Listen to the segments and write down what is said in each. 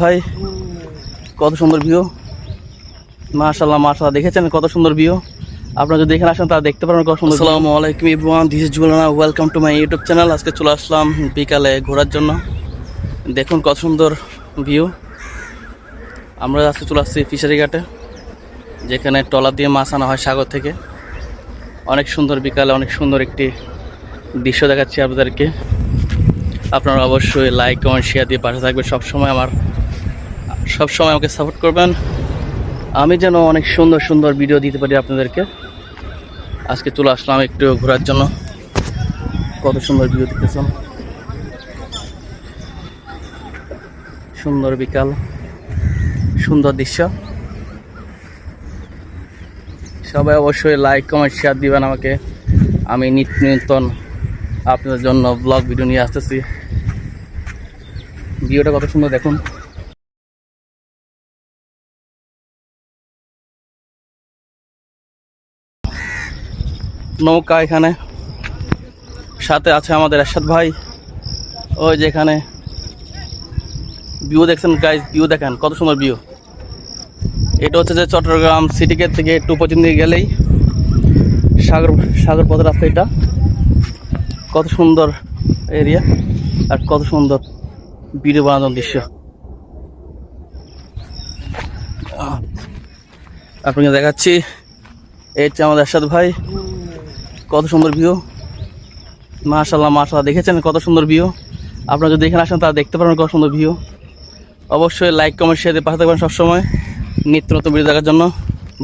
ভাই কত সুন্দর ভিউ, মাশাআল্লাহ মাশাআল্লাহ। দেখেছেন কত সুন্দর ভিউ? আপনারা যদি এখানে আসেন তারা দেখতে পারেন কত সুন্দর। আসসালামু আলাইকুম everyone, this is Julana, welcome to my YouTube channel. আজকে চলে আসলাম বিকালে ঘোরার জন্য। দেখুন কত সুন্দর ভিউ। আমরা আজকে চলে আসছি ফিশারি ঘাটে, যেখানে ট্রলার দিয়ে মাছ আনা হয় সাগর থেকে। অনেক সুন্দর বিকালে অনেক সুন্দর একটি দৃশ্য দেখাচ্ছি আপনাদেরকে। আপনারা অবশ্যই লাইক কমেন্ট শেয়ার দিয়ে পাশে থাকবেন। সবসময় আমাকে সাপোর্ট করবেন, আমি যেন অনেক সুন্দর সুন্দর ভিডিও দিতে পারি আপনাদেরকে। আজকে চলে আসলাম একটু ঘোরার জন্য। কত সুন্দর ভিউ দেখতেছেন, সুন্দর বিকাল, সুন্দর দৃশ্য। সবাই অবশ্যই লাইক কমেন্ট শেয়ার দিবেন আমাকে। আমি নিত্য নতুন আপনাদের জন্য ব্লগ ভিডিও নিয়ে আসতেছি। ভিডিওটা কত সুন্দর দেখুন। নৌকা এখানে, সাথে আছে আমাদের এরশাদ ভাই। ওই যেখানে ভিউ দেখছেন গাইজ, ভিউ দেখেন কত সুন্দর ভিউ। এটা হচ্ছে যে চট্টগ্রাম সিটি গেট থেকে একটু পর্যন্ত গেলেই সাগর পথের রাস্তা। এটা কত সুন্দর এরিয়া আর কত সুন্দর ভিডিও বানানোর দৃশ্য। আপনাকে দেখাচ্ছি, এই হচ্ছে আমাদের এরশাদ ভাই। কত সুন্দর ভিউ, মাশাআল্লাহ মাশাআল্লাহ। দেখেছেন কত সুন্দর ভিউ? আপনারা যদি এখানে আসেন তারা দেখতে পারেন কত সুন্দর ভিউ। অবশ্যই লাইক কমেন্ট শেয়ার দিয়ে পাশে থাকবেন সবসময় নিত্য নতুন ভিডিও দেখার জন্য।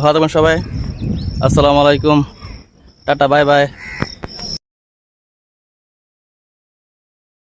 ভালো থাকবেন সবাই। আসসালামু আলাইকুম, টাটা, বাই বাই।